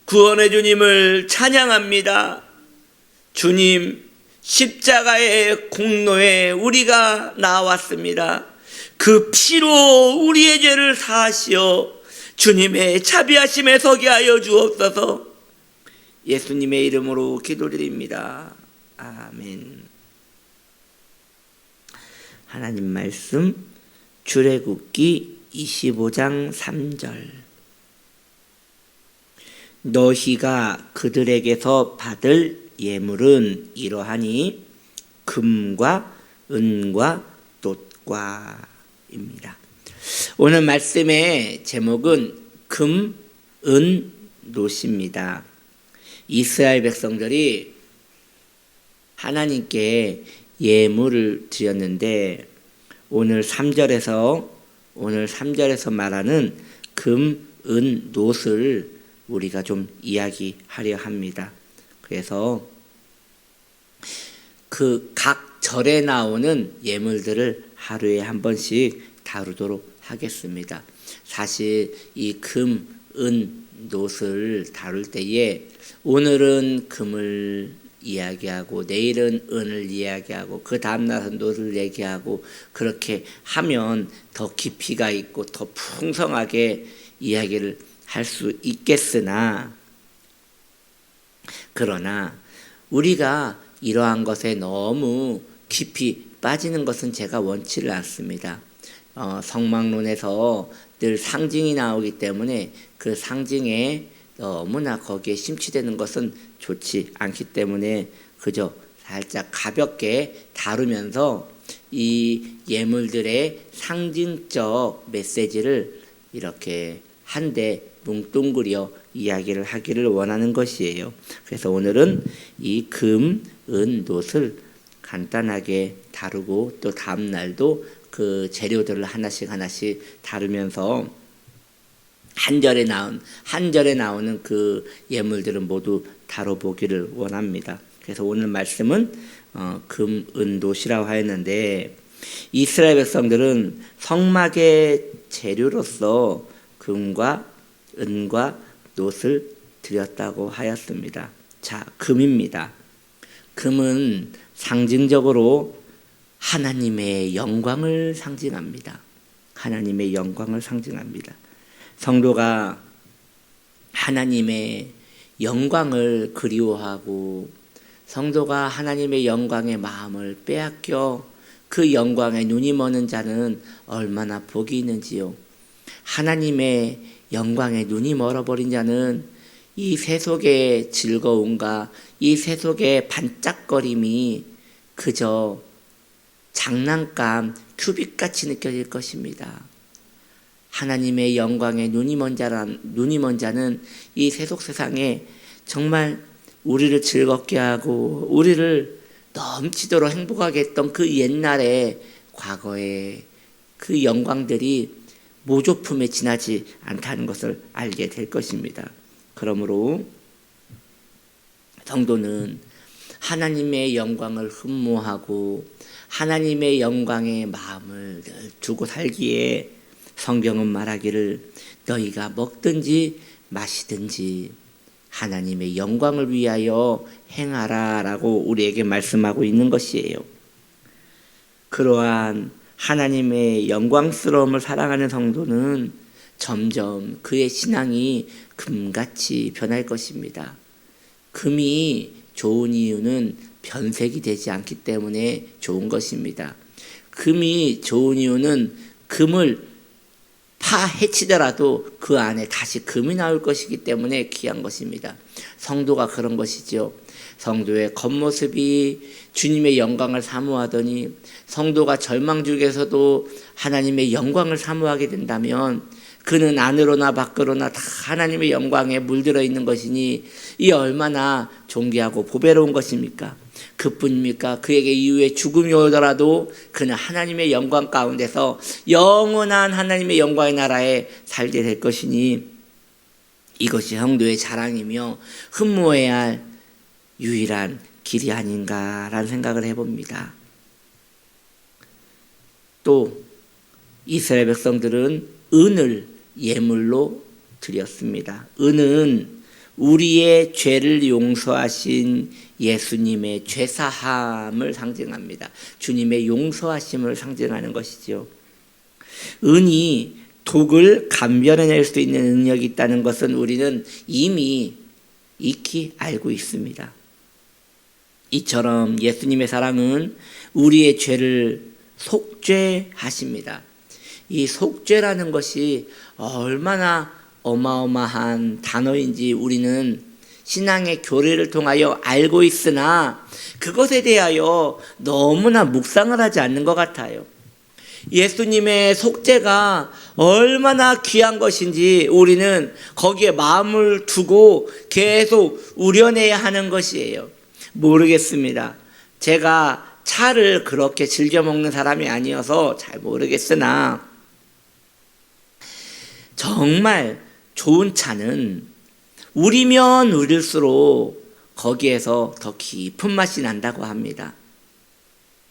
구원의 주님을 찬양합니다. 주님 십자가의 공로에 우리가 나왔습니다. 그 피로 우리의 죄를 사하시어 주님의 자비하심에 서게 하여 주옵소서. 예수님의 이름으로 기도드립니다. 아멘. 하나님 말씀 출애굽기 25장 3절. 너희가 그들에게서 받을 예물은 이러하니 금과 은과 놋과입니다. 오늘 말씀의 제목은 금, 은, 놋입니다. 이스라엘 백성들이 하나님께 예물을 드렸는데 오늘 3절에서 말하는 금, 은, 놋을 우리가 좀 이야기하려 합니다. 그래서 그 각 절에 나오는 예물들을 하루에 한 번씩 다루도록 하겠습니다. 사실 이 금, 은, 놋을 다룰 때에 오늘은 금을 이야기하고 내일은 은을 이야기하고 그 다음날은 놋을 얘기하고 그렇게 하면 더 깊이가 있고 더 풍성하게 이야기를 할 수 있겠으나 그러나 우리가 이러한 것에 너무 깊이 빠지는 것은 제가 원치를 않습니다. 성막론에서 늘 상징이 나오기 때문에 그 상징에 너무나 거기에 심취되는 것은 좋지 않기 때문에 그저 살짝 가볍게 다루면서 이 예물들의 상징적 메시지를 이렇게 한데 뭉뚱그려 이야기를 하기를 원하는 것이에요. 그래서 오늘은 이 금, 은, 놋을 간단하게 다루고 또 다음 날도 그 재료들을 하나씩 다루면서 한 절에 나오는 그 예물들은 모두 다뤄보기를 원합니다. 그래서 오늘 말씀은 금, 은, 놋이라고 하였는데 이스라엘 백성들은 성막의 재료로서 금과 은과 놋을 드렸다고 하였습니다. 자, 금입니다. 금은 상징적으로 하나님의 영광을 상징합니다. 하나님의 영광을 상징합니다. 성도가 하나님의 영광을 그리워하고 성도가 하나님의 영광의 마음을 빼앗겨 그 영광에 눈이 머는 자는 얼마나 복이 있는지요. 하나님의 영광에 눈이 멀어버린 자는 이 세속의 즐거움과 이 세속의 반짝거림이 그저 장난감, 큐빅같이 느껴질 것입니다. 하나님의 영광에 눈이 먼 자는 이 세속 세상에 정말 우리를 즐겁게 하고 우리를 넘치도록 행복하게 했던 그 옛날의 과거의 그 영광들이 모조품에 지나지 않다는 것을 알게 될 것입니다. 그러므로 성도는 하나님의 영광을 흠모하고 하나님의 영광에 마음을 두고 살기에 성경은 말하기를 너희가 먹든지 마시든지 하나님의 영광을 위하여 행하라 라고 우리에게 말씀하고 있는 것이에요. 그러한 하나님의 영광스러움을 사랑하는 성도는 점점 그의 신앙이 금같이 변할 것입니다. 금이 좋은 이유는 변색이 되지 않기 때문에 좋은 것입니다. 금이 좋은 이유는 금을 파헤치더라도 그 안에 다시 금이 나올 것이기 때문에 귀한 것입니다. 성도가 그런 것이죠. 성도의 겉모습이 주님의 영광을 사모하더니 성도가 절망 중에서도 하나님의 영광을 사모하게 된다면 그는 안으로나 밖으로나 다 하나님의 영광에 물들어 있는 것이니 이 얼마나 존귀하고 보배로운 것입니까? 그뿐입니까? 그에게 이후에 죽음이 오더라도 그는 하나님의 영광 가운데서 영원한 하나님의 영광의 나라에 살게 될 것이니 이것이 성도의 자랑이며 흠모해야 할 유일한 길이 아닌가라는 생각을 해봅니다. 또 이스라엘 백성들은 은을 예물로 드렸습니다. 은은 우리의 죄를 용서하신 예수님의 죄사함을 상징합니다. 주님의 용서하심을 상징하는 것이죠. 은이 독을 감별해낼 수 있는 능력이 있다는 것은 우리는 이미 익히 알고 있습니다. 이처럼 예수님의 사랑은 우리의 죄를 속죄하십니다. 이 속죄라는 것이 얼마나 어마어마한 단어인지 우리는 신앙의 교리를 통하여 알고 있으나 그것에 대하여 너무나 묵상을 하지 않는 것 같아요. 예수님의 속죄가 얼마나 귀한 것인지 우리는 거기에 마음을 두고 계속 우려내야 하는 것이에요. 모르겠습니다. 제가 차를 그렇게 즐겨 먹는 사람이 아니어서 잘 모르겠으나 정말 좋은 차는 우리면 우릴수록 거기에서 더 깊은 맛이 난다고 합니다.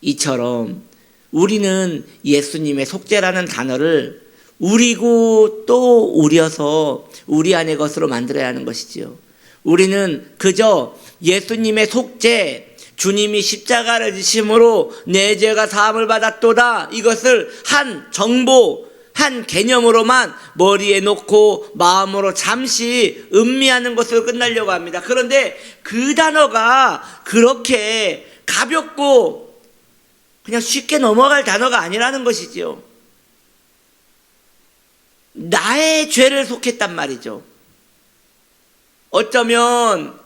이처럼 우리는 예수님의 속죄라는 단어를 우리고 또 우려서 우리 안의 것으로 만들어야 하는 것이지요. 우리는 그저 예수님의 속죄, 주님이 십자가를 지심으로 내 죄가 사함을 받았도다, 이것을 한 정보, 한 개념으로만 머리에 놓고 마음으로 잠시 음미하는 것으로 끝나려고 합니다. 그런데 그 단어가 그렇게 가볍고 그냥 쉽게 넘어갈 단어가 아니라는 것이지요. 나의 죄를 속했단 말이죠. 어쩌면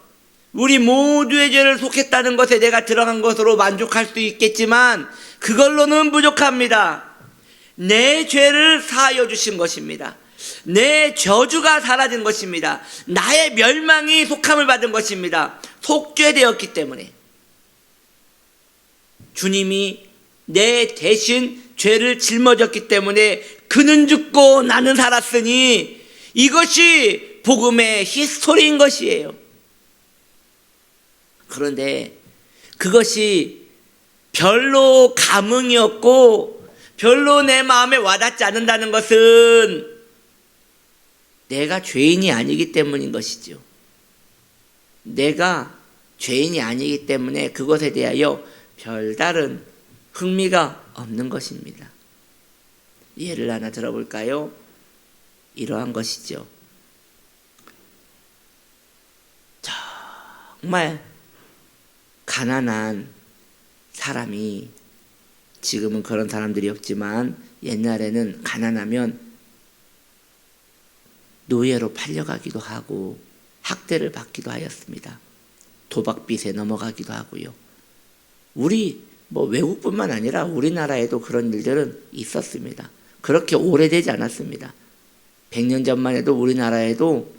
우리 모두의 죄를 속했다는 것에 내가 들어간 것으로 만족할 수 있겠지만 그걸로는 부족합니다. 내 죄를 사하여 주신 것입니다. 내 저주가 사라진 것입니다. 나의 멸망이 속함을 받은 것입니다. 속죄되었기 때문에 주님이 내 대신 죄를 짊어졌기 때문에 그는 죽고 나는 살았으니 이것이 복음의 히스토리인 것이에요. 그런데 그것이 별로 감흥이 없고 별로 내 마음에 와닿지 않는다는 것은 내가 죄인이 아니기 때문인 것이죠. 내가 죄인이 아니기 때문에 그것에 대하여 별다른 흥미가 없는 것입니다. 예를 하나 들어볼까요? 이러한 것이죠. 정말 가난한 사람이, 지금은 그런 사람들이 없지만 옛날에는 가난하면 노예로 팔려가기도 하고 학대를 받기도 하였습니다. 도박빚에 넘어가기도 하고요. 우리 외국뿐만 아니라 우리나라에도 그런 일들은 있었습니다. 그렇게 오래되지 않았습니다. 100년 전만 해도 우리나라에도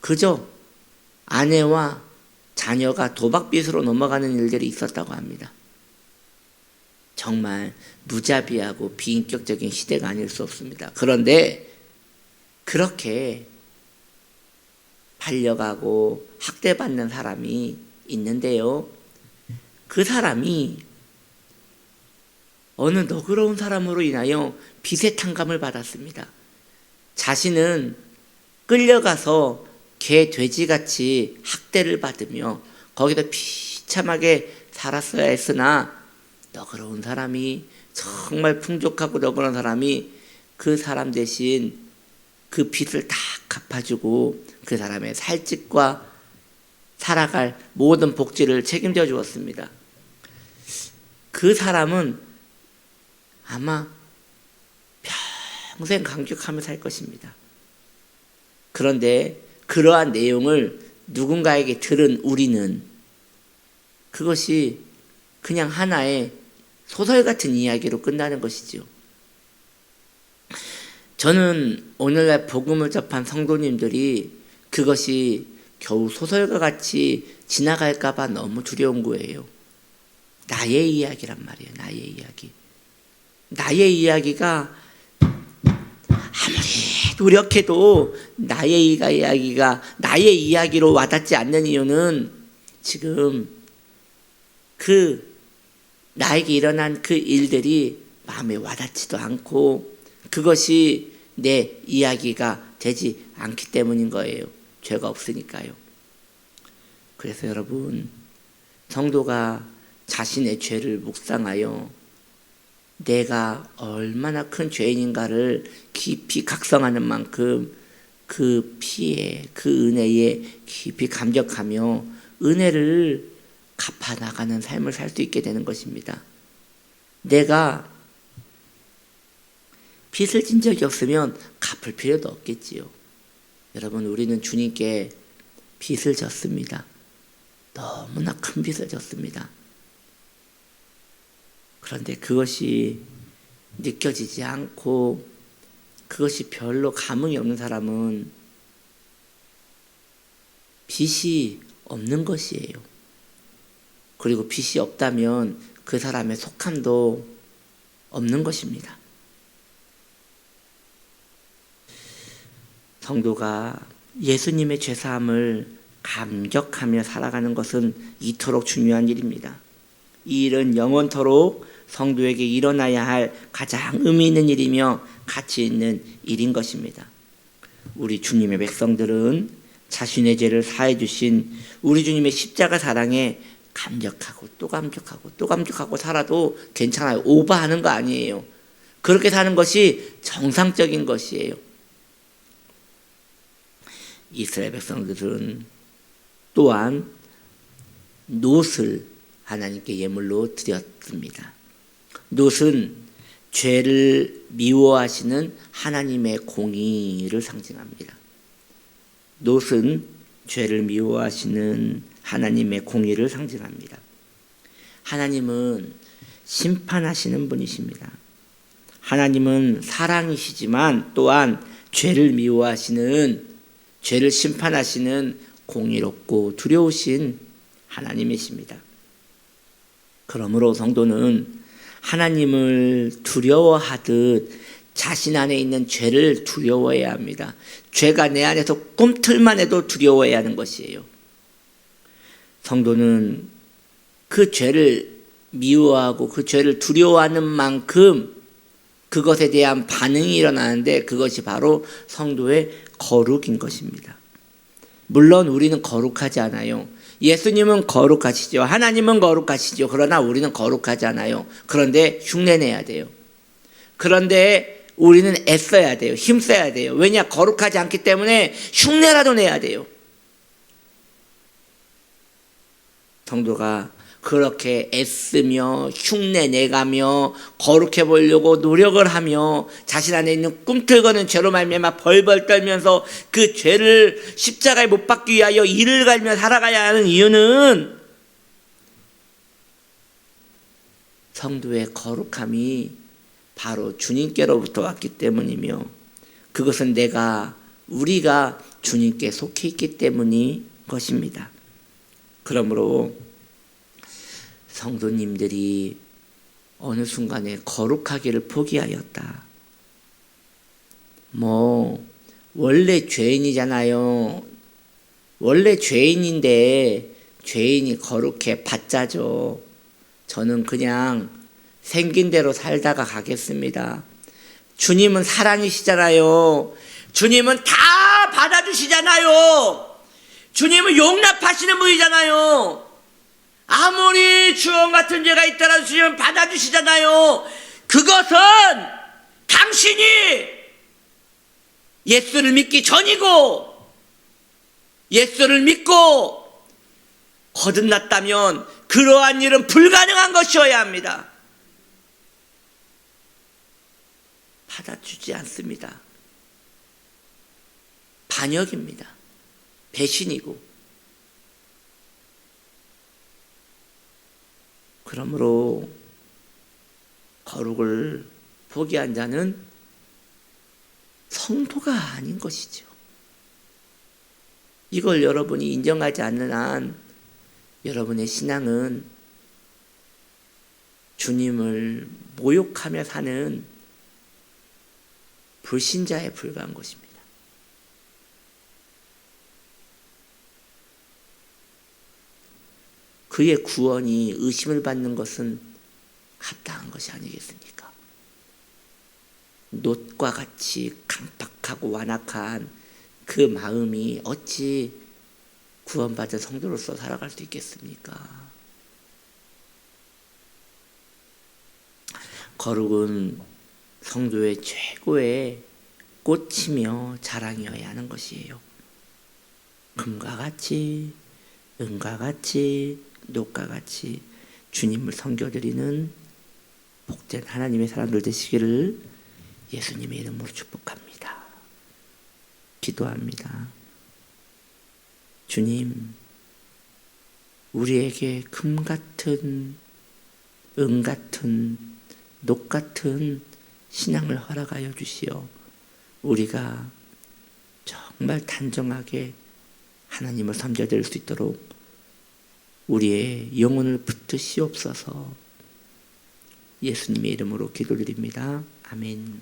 그저 아내와 자녀가 도박빚으로 넘어가는 일들이 있었다고 합니다. 정말 무자비하고 비인격적인 시대가 아닐 수 없습니다. 그런데 그렇게 팔려가고 학대받는 사람이 있는데요. 그 사람이 어느 너그러운 사람으로 인하여 빚의 탕감을 받았습니다. 자신은 끌려가서 개, 돼지같이 학대를 받으며 거기서 비참하게 살았어야 했으나 너그러운 사람이, 정말 풍족하고 너그러운 사람이 그 사람 대신 그 빚을 다 갚아주고 그 사람의 살집과 살아갈 모든 복지를 책임져 주었습니다. 그 사람은 아마 평생 감격하며 살 것입니다. 그런데 그러한 내용을 누군가에게 들은 우리는 그것이 그냥 하나의 소설 같은 이야기로 끝나는 것이죠. 저는 오늘날 복음을 접한 성도님들이 그것이 겨우 소설과 같이 지나갈까 봐 너무 두려운 거예요. 나의 이야기란 말이에요. 나의 이야기. 나의 이야기가 아무리 노력해도 나의 이야기가 나의 이야기로 와닿지 않는 이유는 지금 나에게 일어난 그 일들이 마음에 와닿지도 않고 그것이 내 이야기가 되지 않기 때문인 거예요. 죄가 없으니까요. 그래서 여러분, 성도가 자신의 죄를 묵상하여 내가 얼마나 큰 죄인인가를 깊이 각성하는 만큼 그 피에, 그 은혜에 깊이 감격하며 은혜를 갚아나가는 삶을 살 수 있게 되는 것입니다. 내가 빚을 진 적이 없으면 갚을 필요도 없겠지요. 여러분, 우리는 주님께 빚을 졌습니다. 너무나 큰 빚을 졌습니다. 그런데 그것이 느껴지지 않고 그것이 별로 감흥이 없는 사람은 빚이 없는 것이에요. 그리고 빚이 없다면 그 사람의 속함도 없는 것입니다. 성도가 예수님의 죄사함을 감격하며 살아가는 것은 이토록 중요한 일입니다. 이 일은 영원토록 성도에게 일어나야 할 가장 의미 있는 일이며 가치 있는 일인 것입니다. 우리 주님의 백성들은 자신의 죄를 사해 주신 우리 주님의 십자가 사랑에 감격하고 또 감격하고 또 감격하고 살아도 괜찮아요. 오버하는 거 아니에요. 그렇게 사는 것이 정상적인 것이에요. 이스라엘 백성들은 또한 놋을 하나님께 예물로 드렸습니다. 놋은 죄를 미워하시는 하나님의 공의를 상징합니다. 놋은 죄를 미워하시는 하나님의 공의를 상징합니다. 하나님은 심판하시는 분이십니다. 하나님은 사랑이시지만 또한 죄를 미워하시는, 죄를 심판하시는 공의롭고 두려우신 하나님이십니다. 그러므로 성도는 하나님을 두려워하듯 자신 안에 있는 죄를 두려워해야 합니다. 죄가 내 안에서 꿈틀만 해도 두려워해야 하는 것이에요. 성도는 그 죄를 미워하고 그 죄를 두려워하는 만큼 그것에 대한 반응이 일어나는데 그것이 바로 성도의 거룩인 것입니다. 물론 우리는 거룩하지 않아요. 예수님은 거룩하시죠. 하나님은 거룩하시죠. 그러나 우리는 거룩하지 않아요. 그런데 흉내내야 돼요. 그런데 우리는 애써야 돼요. 힘써야 돼요. 왜냐? 거룩하지 않기 때문에 흉내라도 내야 돼요. 성도가 그렇게 애쓰며 흉내내가며 거룩해 보려고 노력을 하며 자신 안에 있는 꿈틀거는 죄로 말미암아 벌벌 떨면서 그 죄를 십자가에 못 박기 위하여 이를 갈며 살아가야 하는 이유는 성도의 거룩함이 바로 주님께로부터 왔기 때문이며 그것은 우리가 주님께 속해 있기 때문인 것입니다. 그러므로 성도님들이 어느 순간에 거룩하기를 포기하였다. 원래 죄인이잖아요. 원래 죄인인데 죄인이 거룩해 봤자죠. 저는 그냥 생긴 대로 살다가 가겠습니다. 주님은 사랑이시잖아요. 주님은 다 받아주시잖아요. 주님은 용납하시는 분이잖아요. 아무리 주원 같은 죄가 있더라도 주님은 받아주시잖아요. 그것은 당신이 예수를 믿기 전이고 예수를 믿고 거듭났다면 그러한 일은 불가능한 것이어야 합니다. 받아주지 않습니다. 반역입니다. 배신이고. 그러므로 거룩을 포기한 자는 성도가 아닌 것이죠. 이걸 여러분이 인정하지 않는 한 여러분의 신앙은 주님을 모욕하며 사는 불신자에 불과한 것입니다. 그의 구원이 의심을 받는 것은 합당한 것이 아니겠습니까? 놋과 같이 강팍하고 완악한 그 마음이 어찌 구원받은 성도로서 살아갈 수 있겠습니까? 거룩은 성도의 최고의 꽃이며 자랑이어야 하는 것이에요. 금과 같이, 은과 같이, 녹과 같이 주님을 섬겨드리는 복된 하나님의 사람들 되시기를 예수님의 이름으로 축복합니다. 기도합니다. 주님, 우리에게 금 같은, 은 같은, 녹 같은 신앙을 허락하여 주시어 우리가 정말 단정하게 하나님을 섬겨드릴 수 있도록 우리의 영혼을 붙드시옵소서. 예수님의 이름으로 기도드립니다. 아멘.